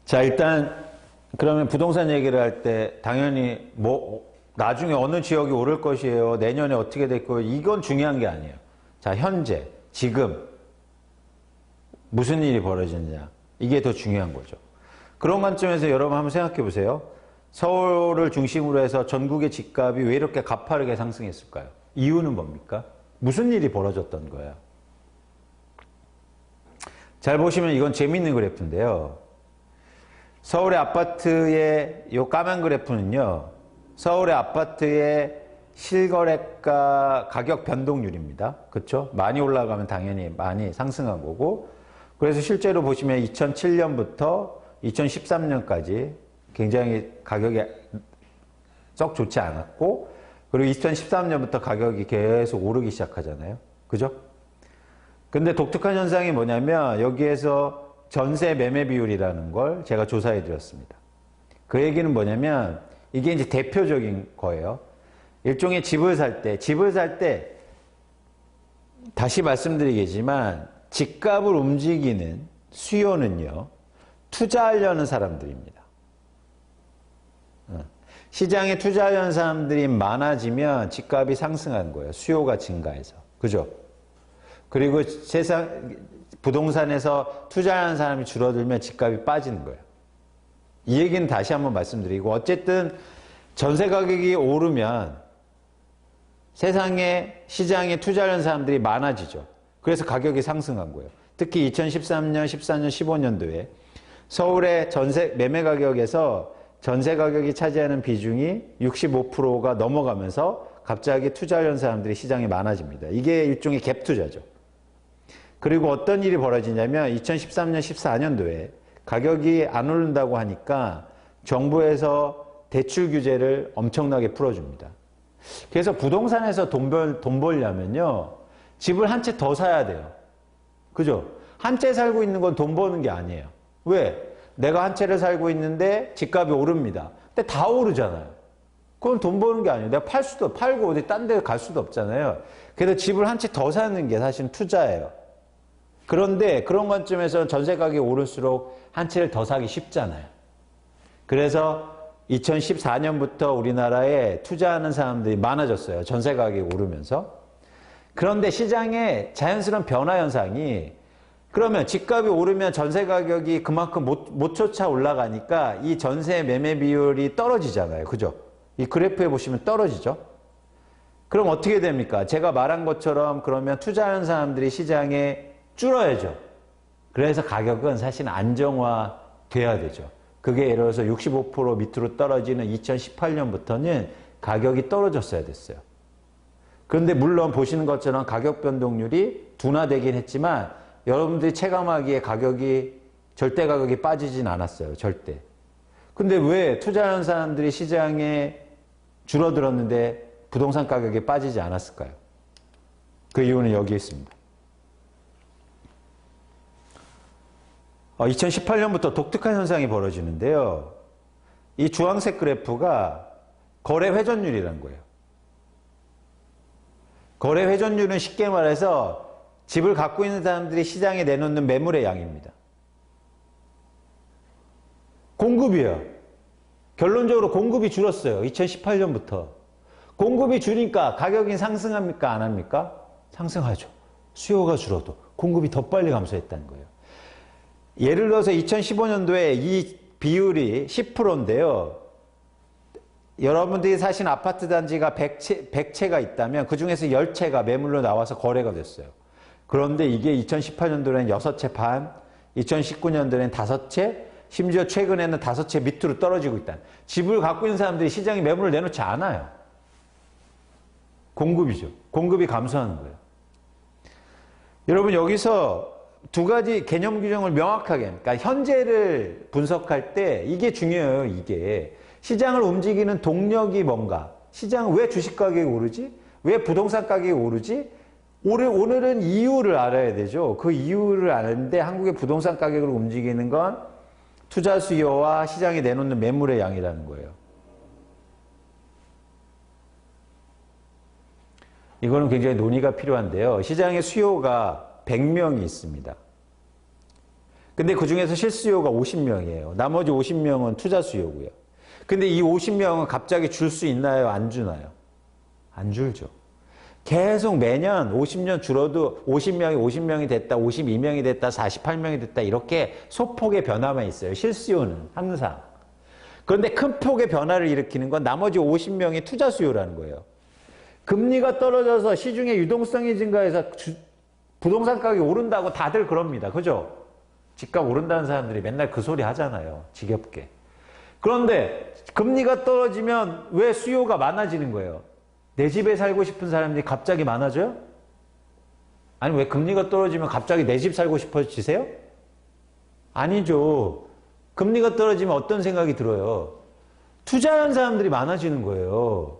자, 일단 그러면 부동산 얘기를 할 때 당연히 뭐 나중에 어느 지역이 오를 것이에요. 내년에 어떻게 될 거예요. 이건 중요한 게 아니에요. 자, 현재, 지금 무슨 일이 벌어지느냐. 이게 더 중요한 거죠. 그런 관점에서 여러분 한번 생각해 보세요. 서울을 중심으로 해서 전국의 집값이 왜 이렇게 가파르게 상승했을까요? 이유는 뭡니까? 무슨 일이 벌어졌던 거예요? 잘 보시면 이건 재미있는 그래프인데요. 서울의 아파트의 이 까만 그래프는요. 서울의 아파트의 실거래가 가격 변동률입니다. 그렇죠? 많이 올라가면 당연히 많이 상승한 거고, 그래서 실제로 보시면 2007년부터 2013년까지 굉장히 가격이 썩 좋지 않았고, 그리고 2013년부터 가격이 계속 오르기 시작하잖아요. 그죠? 근데 독특한 현상이 뭐냐면 여기에서 전세 매매 비율이라는 걸 제가 조사해 드렸습니다. 그 얘기는 뭐냐면 이게 이제 대표적인 거예요. 일종의 집을 살 때 다시 말씀드리겠지만 집값을 움직이는 수요는요, 투자하려는 사람들입니다. 시장에 투자하려는 사람들이 많아지면 집값이 상승하는 거예요. 수요가 증가해서. 그죠? 그리고 부동산에서 투자하는 사람이 줄어들면 집값이 빠지는 거예요. 이 얘기는 다시 한번 말씀드리고, 어쨌든 전세 가격이 오르면 세상에 시장에 투자하는 사람들이 많아지죠. 그래서 가격이 상승한 거예요. 특히 2013년, 14년, 15년도에 서울의 전세 매매 가격에서 전세 가격이 차지하는 비중이 65%가 넘어가면서 갑자기 투자하려는 사람들이 시장에 많아집니다. 이게 일종의 갭 투자죠. 그리고 어떤 일이 벌어지냐면 2013년, 14년도에 가격이 안 오른다고 하니까 정부에서 대출 규제를 엄청나게 풀어줍니다. 그래서 부동산에서 돈 벌려면요, 집을 한 채 더 사야 돼요. 그죠? 한 채 살고 있는 건 돈 버는 게 아니에요. 왜? 내가 한 채를 살고 있는데 집값이 오릅니다. 근데 다 오르잖아요. 그건 돈 버는 게 아니에요. 내가 팔고 어디 딴 데 갈 수도 없잖아요. 그래서 집을 한 채 더 사는 게 사실은 투자예요. 그런데 그런 관점에서 전세 가격이 오를수록 한 채를 더 사기 쉽잖아요. 그래서 2014년부터 우리나라에 투자하는 사람들이 많아졌어요. 전세 가격이 오르면서. 그런데 시장에 자연스러운 변화 현상이, 그러면 집값이 오르면 전세 가격이 그만큼 못 쫓아 올라가니까 이 전세 매매 비율이 떨어지잖아요. 그죠? 이 그래프에 보시면 떨어지죠? 그럼 어떻게 됩니까? 제가 말한 것처럼 그러면 투자하는 사람들이 시장에 줄어야죠. 그래서 가격은 사실 안정화 돼야 되죠. 그게 예를 들어서 65% 밑으로 떨어지는 2018년부터는 가격이 떨어졌어야 됐어요. 그런데 물론 보시는 것처럼 가격 변동률이 둔화되긴 했지만 여러분들이 체감하기에 절대 가격이 빠지진 않았어요. 절대. 근데 왜 투자하는 사람들이 시장에 줄어들었는데 부동산 가격이 빠지지 않았을까요? 그 이유는 여기 있습니다. 2018년부터 독특한 현상이 벌어지는데요. 이 주황색 그래프가 거래 회전율이라는 거예요. 거래 회전율은 쉽게 말해서 집을 갖고 있는 사람들이 시장에 내놓는 매물의 양입니다. 공급이에요. 결론적으로 공급이 줄었어요. 2018년부터. 공급이 줄으니까 가격이 상승합니까? 안 합니까? 상승하죠. 수요가 줄어도 공급이 더 빨리 감소했다는 거예요. 예를 들어서 2015년도에 이 비율이 10%인데요. 여러분들이 사신 아파트 단지가 100채가 있다면 그 중에서 10채가 매물로 나와서 거래가 됐어요. 그런데 이게 2018년도에는 6채 반, 2019년도에는 5채, 심지어 최근에는 5채 밑으로 떨어지고 있다. 집을 갖고 있는 사람들이 시장에 매물을 내놓지 않아요. 공급이죠. 공급이 감소하는 거예요. 여러분, 여기서 두 가지 개념 규정을 명확하게, 그러니까 현재를 분석할 때 이게 중요해요. 이게 시장을 움직이는 동력이 뭔가, 시장은 왜 주식 가격이 오르지? 왜 부동산 가격이 오르지? 오늘은 이유를 알아야 되죠. 그 이유를 아는데 한국의 부동산 가격을 움직이는 건 투자 수요와 시장에 내놓는 매물의 양이라는 거예요. 이거는 굉장히 논의가 필요한데요. 시장의 수요가 100명이 있습니다. 근데 그 중에서 실수요가 50명이에요. 나머지 50명은 투자 수요고요. 근데 이 50명은 갑자기 줄 수 있나요? 안 주나요? 안 줄죠. 계속 매년 50년 줄어도 50명이 됐다, 52명이 됐다, 48명이 됐다 이렇게 소폭의 변화만 있어요. 실수요는 항상. 그런데 큰 폭의 변화를 일으키는 건 나머지 50명이 투자 수요라는 거예요. 금리가 떨어져서 시중의 유동성이 증가해서 부동산 가격이 오른다고 다들 그럽니다. 그죠? 집값 오른다는 사람들이 맨날 그 소리 하잖아요. 지겹게. 그런데 금리가 떨어지면 왜 수요가 많아지는 거예요? 내 집에 살고 싶은 사람들이 갑자기 많아져요? 아니 왜 금리가 떨어지면 갑자기 내 집 살고 싶어지세요? 아니죠. 금리가 떨어지면 어떤 생각이 들어요? 투자하는 사람들이 많아지는 거예요.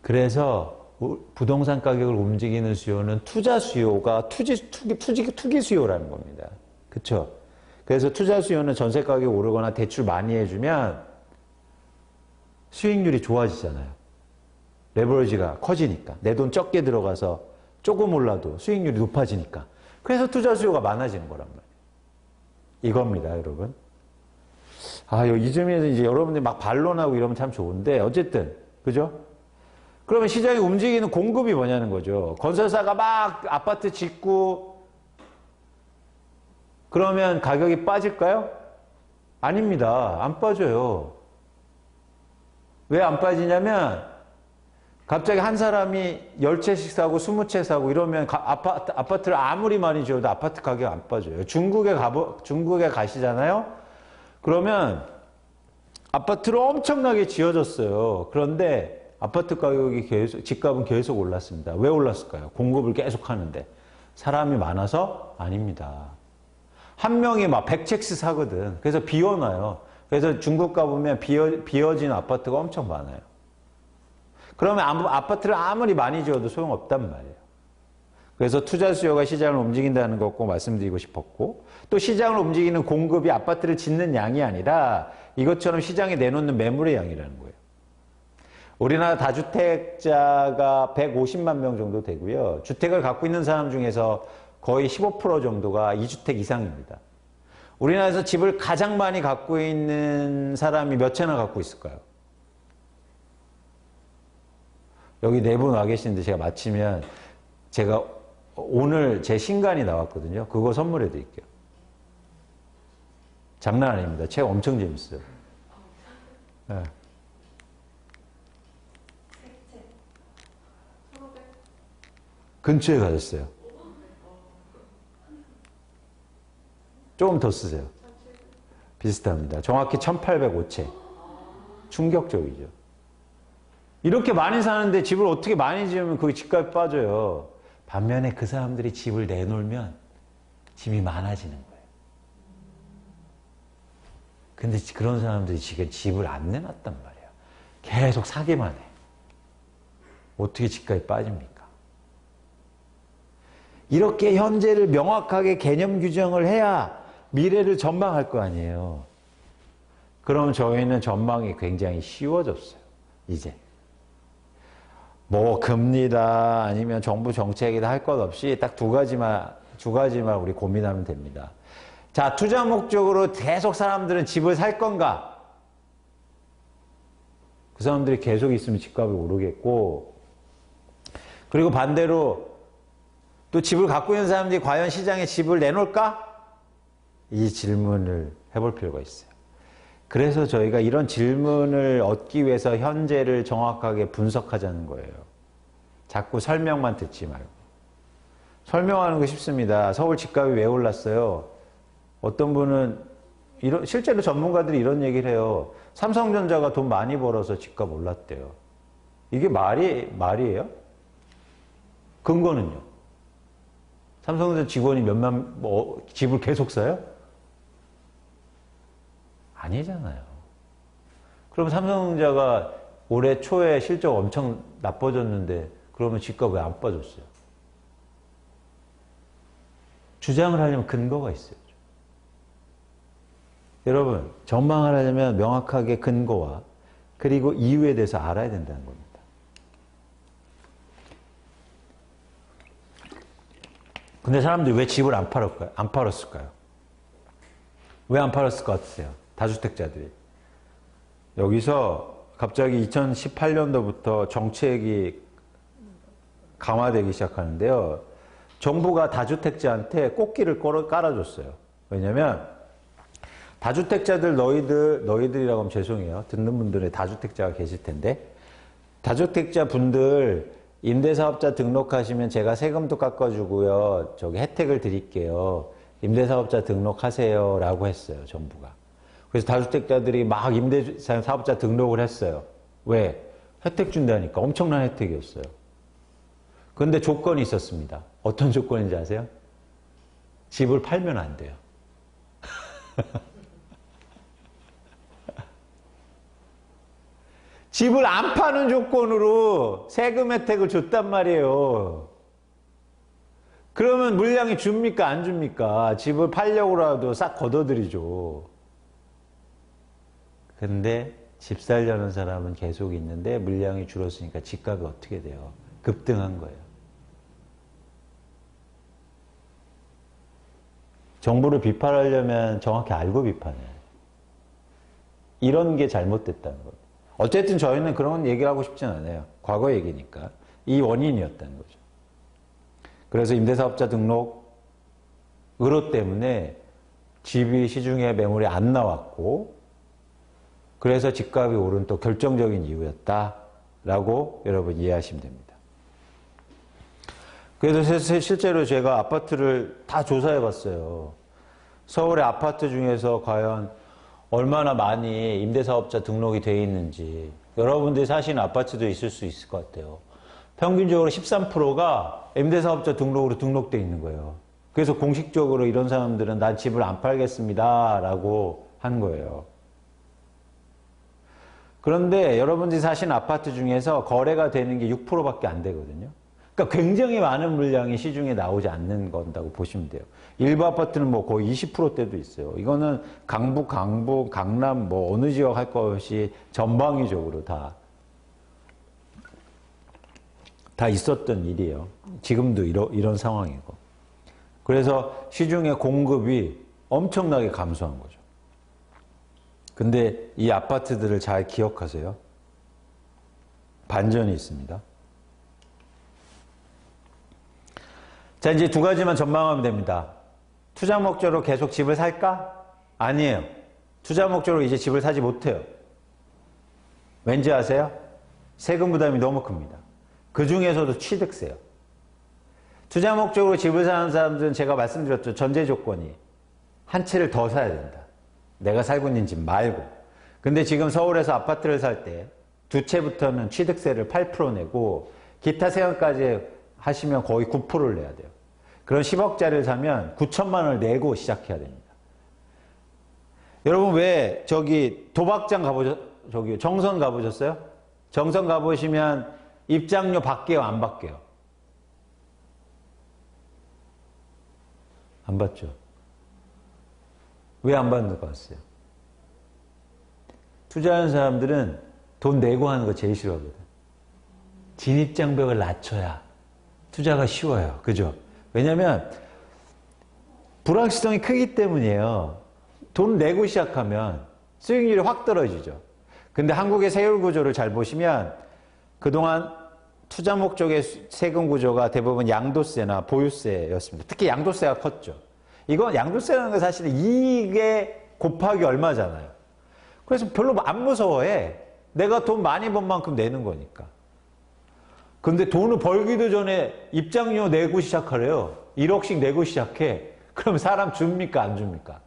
그래서 부동산 가격을 움직이는 수요는 투자 수요가 투기 수요라는 겁니다. 그렇죠? 그래서 투자 수요는 전세 가격이 오르거나 대출 많이 해주면 수익률이 좋아지잖아요. 레버리지가 커지니까. 내 돈 적게 들어가서 조금 올라도 수익률이 높아지니까. 그래서 투자 수요가 많아지는 거란 말이에요. 이겁니다, 여러분. 이쯤에서 이제 여러분들이 막 반론하고 이러면 참 좋은데, 어쨌든, 그죠? 그러면 시장이 움직이는 공급이 뭐냐는 거죠. 건설사가 막 아파트 짓고, 그러면 가격이 빠질까요? 아닙니다. 안 빠져요. 왜 안 빠지냐면, 갑자기 한 사람이 10채씩 사고 20채 사고 이러면 아파트를 아무리 많이 지어도 아파트 가격 안 빠져요. 중국에 가시잖아요? 그러면 아파트를 엄청나게 지어졌어요. 그런데 아파트 가격이 집값은 계속 올랐습니다. 왜 올랐을까요? 공급을 계속 하는데. 사람이 많아서? 아닙니다. 한 명이 막 100채씩 사거든. 그래서 비워놔요. 그래서 중국 가보면 비어진 아파트가 엄청 많아요. 그러면 아파트를 아무리 많이 지어도 소용없단 말이에요. 그래서 투자 수요가 시장을 움직인다는 거 꼭 말씀드리고 싶었고, 또 시장을 움직이는 공급이 아파트를 짓는 양이 아니라 이것처럼 시장에 내놓는 매물의 양이라는 거예요. 우리나라 다주택자가 150만 명 정도 되고요. 주택을 갖고 있는 사람 중에서 거의 15% 정도가 2주택 이상입니다. 우리나라에서 집을 가장 많이 갖고 있는 사람이 몇 채나 갖고 있을까요? 여기 네 분 와 계시는데 제가 마치면 제가 오늘 제 신간이 나왔거든요. 그거 선물해 드릴게요. 장난 아닙니다. 책 엄청 재밌어요. 네. 근처에 가셨어요. 조금 더 쓰세요. 비슷합니다. 정확히 1805채. 충격적이죠. 이렇게 많이 사는데 집을 어떻게 많이 지으면 그 집값이 빠져요. 반면에 그 사람들이 집을 내놓으면 집이 많아지는 거예요. 근데 그런 사람들이 지금 집을 안 내놨단 말이에요. 계속 사기만 해. 어떻게 집값이 빠집니까? 이렇게 현재를 명확하게 개념 규정을 해야 미래를 전망할 거 아니에요. 그럼 저희는 전망이 굉장히 쉬워졌어요. 이제. 뭐 금리다 아니면 정부 정책이다 할 것 없이 딱 두 가지만 우리 고민하면 됩니다. 자, 투자 목적으로 계속 사람들은 집을 살 건가? 그 사람들이 계속 있으면 집값이 오르겠고, 그리고 반대로 또 집을 갖고 있는 사람들이 과연 시장에 집을 내놓을까? 이 질문을 해볼 필요가 있어요. 그래서 저희가 이런 질문을 얻기 위해서 현재를 정확하게 분석하자는 거예요. 자꾸 설명만 듣지 말고. 설명하는 거 쉽습니다. 서울 집값이 왜 올랐어요? 어떤 분은 실제로 전문가들이 이런 얘기를 해요. 삼성전자가 돈 많이 벌어서 집값 올랐대요. 이게 말이에요? 근거는요? 삼성전자 직원이 집을 계속 사요? 아니잖아요. 그럼 삼성전자가 올해 초에 실적 엄청 나빠졌는데 그러면 집값 왜 안 빠졌어요? 주장을 하려면 근거가 있어요. 여러분, 전망을 하려면 명확하게 근거와 그리고 이유에 대해서 알아야 된다는 겁니다. 근데 사람들이 왜 집을 안 팔았을까요? 왜 안 팔았을 것 같으세요? 다주택자들이. 여기서 갑자기 2018년도부터 정책이 강화되기 시작하는데요. 정부가 다주택자한테 꽃길을 깔아줬어요. 왜냐면 다주택자들 너희들이라고 하면 죄송해요. 듣는 분들의 다주택자가 계실 텐데 다주택자 분들 임대사업자 등록하시면 제가 세금도 깎아주고요. 저기 혜택을 드릴게요. 임대사업자 등록하세요. 라고 했어요. 정부가. 그래서 다주택자들이 막 임대사업자 등록을 했어요. 왜? 혜택 준다니까. 엄청난 혜택이었어요. 그런데 조건이 있었습니다. 어떤 조건인지 아세요? 집을 팔면 안 돼요. 집을 안 파는 조건으로 세금 혜택을 줬단 말이에요. 그러면 물량이 줍니까? 안 줍니까? 집을 팔려고라도 싹 걷어들이죠. 근데 집 살려는 사람은 계속 있는데 물량이 줄었으니까 집값이 어떻게 돼요? 급등한 거예요. 정부를 비판하려면 정확히 알고 비판해요. 이런 게 잘못됐다는 거예요. 어쨌든 저희는 그런 얘기를 하고 싶진 않아요. 과거 얘기니까. 이 원인이었다는 거죠. 그래서 임대사업자 등록 의로 때문에 집이 시중에 매물이 안 나왔고 그래서 집값이 오른 또 결정적인 이유였다라고 여러분 이해하시면 됩니다. 그래서 실제로 제가 아파트를 다 조사해 봤어요. 서울의 아파트 중에서 과연 얼마나 많이 임대사업자 등록이 되어 있는지. 여러분들이 사시는 아파트도 있을 수 있을 것 같아요. 평균적으로 13%가 임대사업자 등록으로 등록되어 있는 거예요. 그래서 공식적으로 이런 사람들은 난 집을 안 팔겠습니다 라고 한 거예요. 그런데 여러분들이 사시는 아파트 중에서 거래가 되는 게 6%밖에 안 되거든요. 그러니까 굉장히 많은 물량이 시중에 나오지 않는 건다고 보시면 돼요. 일부 아파트는 뭐 거의 20%대도 있어요. 이거는 강북, 강남 뭐 어느 지역 할 것이 전방위적으로 다 있었던 일이에요. 지금도 이런 상황이고. 그래서 시중의 공급이 엄청나게 감소한 거죠. 근데 이 아파트들을 잘 기억하세요. 반전이 있습니다. 자, 이제 두 가지만 전망하면 됩니다. 투자 목적으로 계속 집을 살까? 아니에요. 투자 목적으로 이제 집을 사지 못해요. 왠지 아세요? 세금 부담이 너무 큽니다. 그 중에서도 취득세요. 투자 목적으로 집을 사는 사람들은 제가 말씀드렸죠. 전제 조건이 한 채를 더 사야 된다. 내가 살고 있는 집 말고. 근데 지금 서울에서 아파트를 살 때 두 채부터는 취득세를 8% 내고 기타 세금까지 하시면 거의 9%를 내야 돼요. 그런 10억짜리를 사면 9천만 원을 내고 시작해야 됩니다. 여러분 왜 저기 도박장 저기 정선 가보셨어요? 정선 가보시면 입장료 받게요, 안 받게요? 안 받죠. 왜 안 받는 것 같아요? 투자하는 사람들은 돈 내고 하는 거 제일 싫어하거든. 진입장벽을 낮춰야 투자가 쉬워요. 그죠? 왜냐면 불확실성이 크기 때문이에요. 돈 내고 시작하면 수익률이 확 떨어지죠. 근데 한국의 세율 구조를 잘 보시면 그동안 투자 목적의 세금 구조가 대부분 양도세나 보유세였습니다. 특히 양도세가 컸죠. 이건 양도세라는 건 사실은 이익의 곱하기 얼마잖아요. 그래서 별로 안 무서워해. 내가 돈 많이 번 만큼 내는 거니까. 근데 돈을 벌기도 전에 입장료 내고 시작하래요. 1억씩 내고 시작해. 그럼 사람 줍니까? 안 줍니까?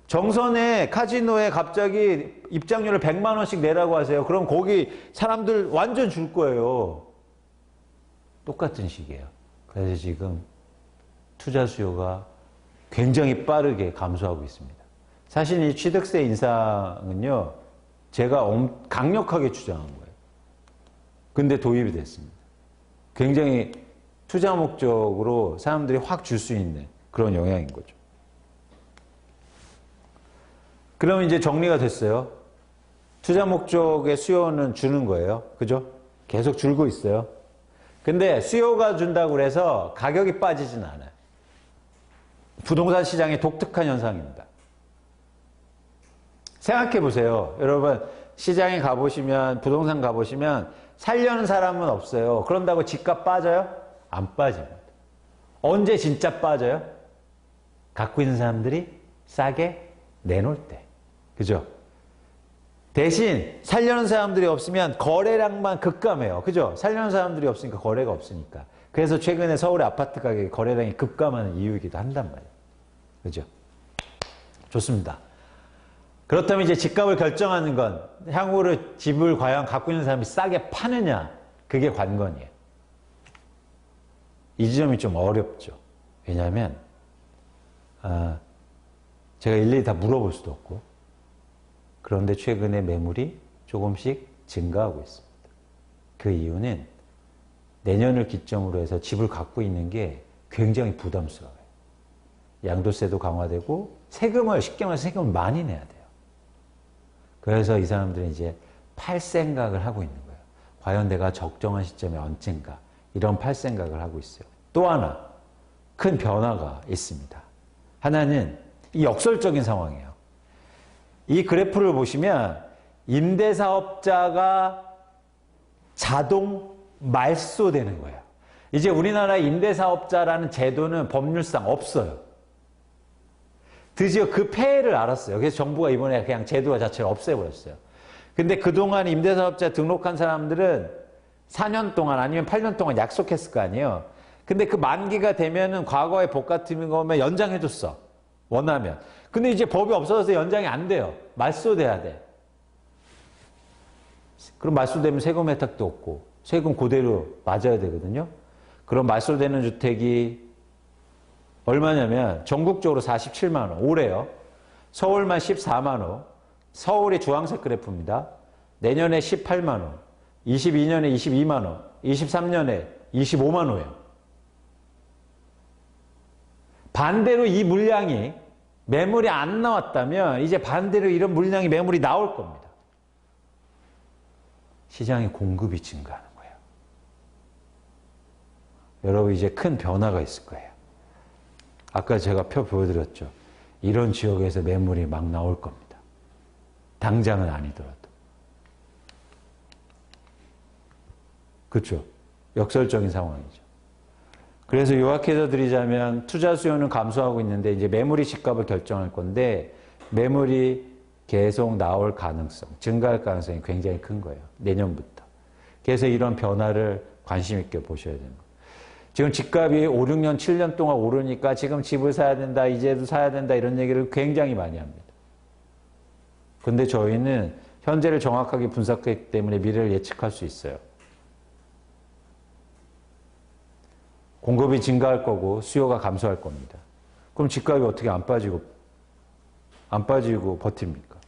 정선에 카지노에 갑자기 입장료를 100만 원씩 내라고 하세요. 그럼 거기 사람들 완전 줄 거예요. 똑같은 식이에요. 그래서 지금 투자 수요가 굉장히 빠르게 감소하고 있습니다. 사실 이 취득세 인상은요, 제가 강력하게 주장한 거예요. 근데 도입이 됐습니다. 굉장히 투자 목적으로 사람들이 확 줄 수 있는 그런 영향인 거죠. 그럼 이제 정리가 됐어요. 투자 목적의 수요는 주는 거예요. 그죠? 계속 줄고 있어요. 근데 수요가 준다고 그래서 가격이 빠지진 않아요. 부동산 시장의 독특한 현상입니다. 생각해 보세요. 여러분, 시장에 가보시면, 부동산 가보시면 살려는 사람은 없어요. 그런다고 집값 빠져요? 안 빠집니다. 언제 진짜 빠져요? 갖고 있는 사람들이 싸게 내놓을 때. 그죠? 대신 살려는 사람들이 없으면 거래량만 급감해요. 그죠? 살려는 사람들이 없으니까 거래가 없으니까. 그래서 최근에 서울의 아파트 가격이 거래량이 급감하는 이유이기도 한단 말이에요. 그죠? 좋습니다. 그렇다면 이제 집값을 결정하는 건 향후로 집을 과연 갖고 있는 사람이 싸게 파느냐, 그게 관건이에요. 이 지점이 좀 어렵죠. 왜냐하면 제가 일일이 다 물어볼 수도 없고, 그런데 최근에 매물이 조금씩 증가하고 있습니다. 그 이유는 내년을 기점으로 해서 집을 갖고 있는 게 굉장히 부담스러워요. 양도세도 강화되고 세금을, 쉽게 말해서 세금을 많이 내야 돼요. 그래서 이 사람들은 이제 팔 생각을 하고 있는 거예요. 과연 내가 적정한 시점에 언젠가, 이런 팔 생각을 하고 있어요. 또 하나 큰 변화가 있습니다. 하나는 이 역설적인 상황이에요. 이 그래프를 보시면 임대사업자가 자동 말소되는 거예요. 이제 우리나라 임대사업자라는 제도는 법률상 없어요. 드디어 그 폐해를 알았어요. 그래서 정부가 이번에 그냥 제도 자체를 없애버렸어요. 근데 그동안 임대사업자 등록한 사람들은 4년 동안 아니면 8년 동안 약속했을 거 아니에요. 근데 그 만기가 되면은 과거에 법 같은 거면 연장해줬어. 원하면. 근데 이제 법이 없어져서 연장이 안 돼요. 말소돼야 돼. 그럼 말소되면 세금 혜택도 없고 세금 그대로 맞아야 되거든요. 그럼 말소되는 주택이 얼마냐면 전국적으로 47만 원, 올해요. 서울만 14만 원, 서울이 주황색 그래프입니다. 내년에 18만 원, 22년에 22만 원, 23년에 25만 원이에요. 반대로 이 물량이 매물이 안 나왔다면 이제 반대로 이런 물량이 매물이 나올 겁니다. 시장의 공급이 증가하는 거예요. 여러분 이제 큰 변화가 있을 거예요. 아까 제가 표 보여드렸죠. 이런 지역에서 매물이 막 나올 겁니다. 당장은 아니더라도. 그렇죠? 역설적인 상황이죠. 그래서 요약해서 드리자면 투자 수요는 감소하고 있는데 이제 매물이 집값을 결정할 건데 매물이 계속 나올 가능성, 증가할 가능성이 굉장히 큰 거예요. 내년부터. 그래서 이런 변화를 관심 있게 보셔야 되는 거예요. 지금 집값이 5, 6년, 7년 동안 오르니까 지금 집을 사야 된다, 이제도 사야 된다 이런 얘기를 굉장히 많이 합니다. 근데 저희는 현재를 정확하게 분석했기 때문에 미래를 예측할 수 있어요. 공급이 증가할 거고 수요가 감소할 겁니다. 그럼 집값이 어떻게 안 빠지고 버팁니까?